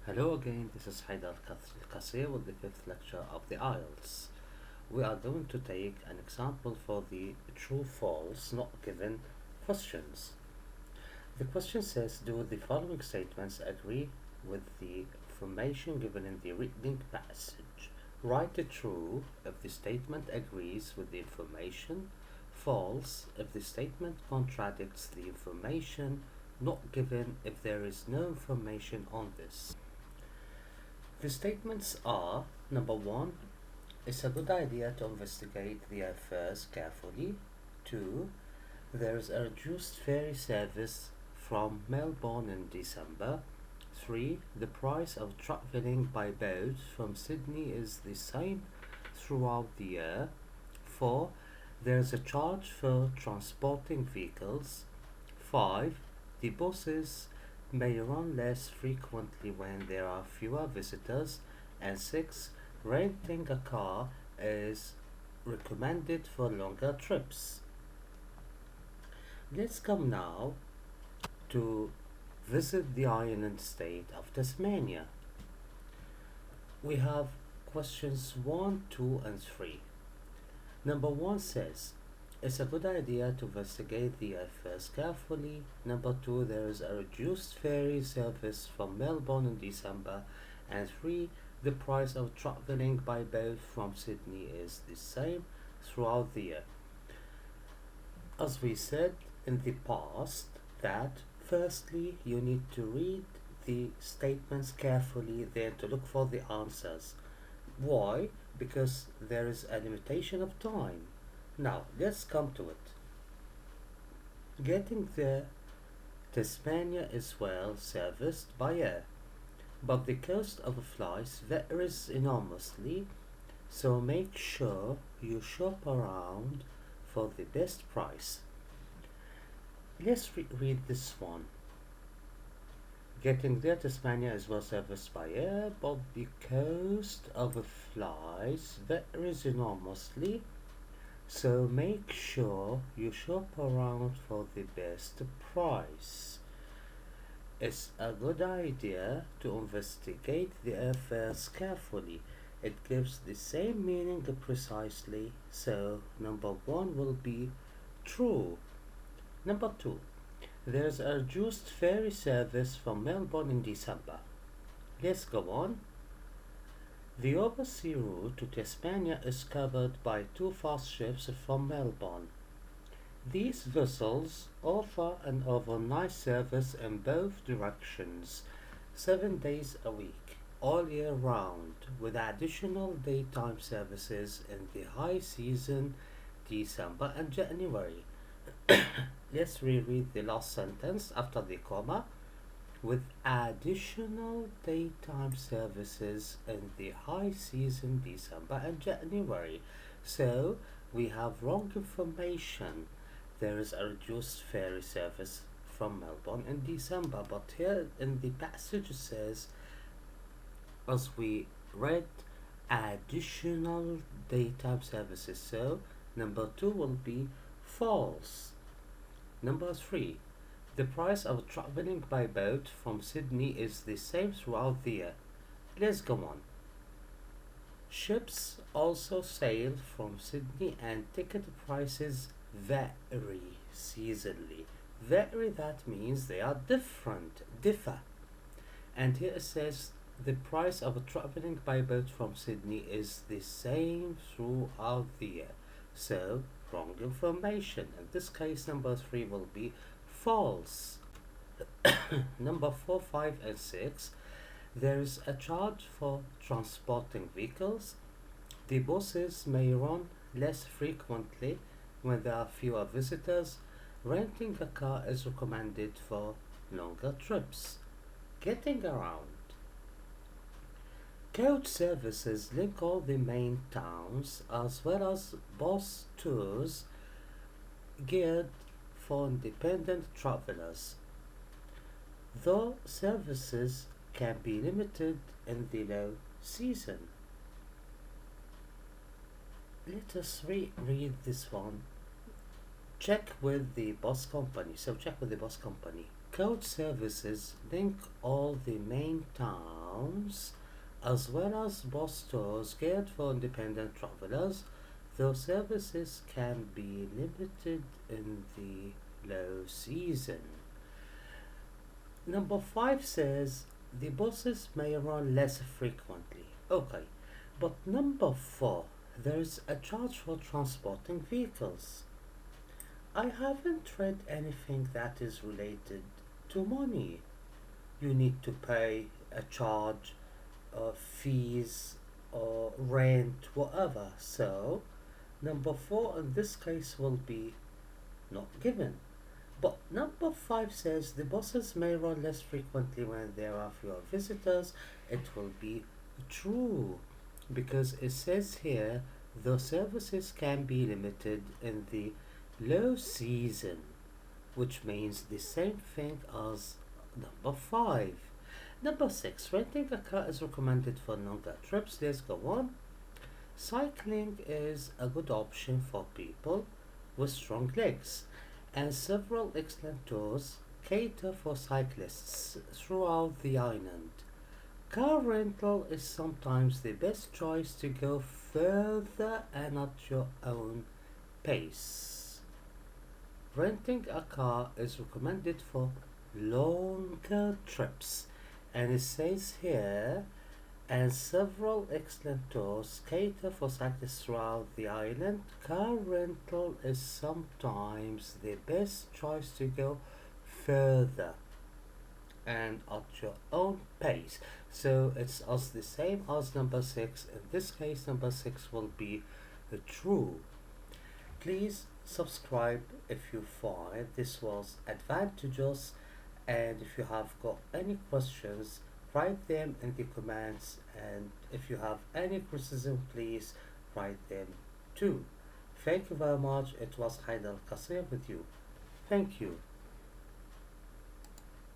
Hello again, this is Haidar ALcasseer with the fifth lecture of the IELTS. We are going to take an example for the true-false not given questions. The question says, do the following statements agree with the information given in the reading passage? Write the true if the statement agrees with the information, false if the statement contradicts the information not given if there is no information on this. The statements are: number one, it's a good idea to investigate the affairs carefully. Two, there is a reduced ferry service from Melbourne in December. Three, the price of travelling by boat from Sydney is the same throughout the year. Four, there is a charge for transporting vehicles. Five, the buses may run less frequently when there are fewer visitors. And six, renting a car is recommended for longer trips. Let's come now to visit the island state of Tasmania. We have questions 1, 2, and 3. Number 1 says, it's a good idea to investigate the affairs carefully. Number 2, there is a reduced ferry service from Melbourne in December. And 3, the price of travelling by boat from Sydney is the same throughout the year. As we said in the past, that firstly you need to read the statements carefully, then to look for the answers. Why? Because there is a limitation of time. Now, let's come to it. Getting there, Tasmania is well serviced by air, but the cost of flights varies enormously, so make sure you shop around for the best price. Let's read this one. Getting there, Tasmania is well serviced by air, but the cost of flights varies enormously, so make sure you shop around for the best price. It's a good idea to investigate the affairs carefully. It gives the same meaning precisely, so number 1 will be true. Number 2, there's a reduced ferry service from Melbourne in December. Let's go on. The overseas route to Tasmania is covered by 2 fast ships from Melbourne. These vessels offer an overnight service in both directions, 7 days a week, all year round, with additional daytime services in the high season, December and January. Let's reread the last sentence after the comma. With additional daytime services in the high season, December and January. So we have wrong information. There is a reduced ferry service from Melbourne in December, but here in the passage it says, as we read, additional daytime services. So number 2 will be false. Number 3, the price of travelling by boat from Sydney is the same throughout the year. Let's go on. Ships also sail from Sydney and ticket prices vary seasonally. Vary, that means they are differ. And here it says the price of travelling by boat from Sydney is the same throughout the year. So, wrong information. In this case, number 3 will be false. Number 4, 5, and 6. There is a charge for transporting vehicles. The buses may run less frequently when there are fewer visitors. Renting a car is recommended for longer trips. Getting around. Coach services link all the main towns, as well as bus tours geared for independent travelers, though services can be limited in the low season. Let us reread this one. Check with the bus company. So check with the bus company. coach services link all the main towns as well as bus stores geared for independent travelers. Those services can be limited in the low season. Number 5 says the buses may run less frequently. Okay, but number 4, there's a charge for transporting vehicles. I haven't read anything that is related to money. You need to pay a charge, fees, or rent, whatever. So, number 4 in this case will be not given. But number 5 says the buses may run less frequently when there are fewer visitors. It will be true because it says here the services can be limited in the low season, which means the same thing as number 5. Number 6, renting a car is recommended for longer trips. Let's go on. Cycling is a good option for people with strong legs, and several excellent tours cater for cyclists throughout the island. Car rental is sometimes the best choice to go further and at your own pace. Renting a car is recommended for longer trips, and it says here, and several excellent tours cater for cyclists throughout the island. Car rental is sometimes the best choice to go further and at your own pace. So it's as the same as number 6. In this case, number 6 will be true. Please subscribe if you find this was advantageous, and if you have got any questions, write them in the comments, and if you have any criticism, please write them too. Thank you very much. It was Haidar ALcasseer with you. Thank you.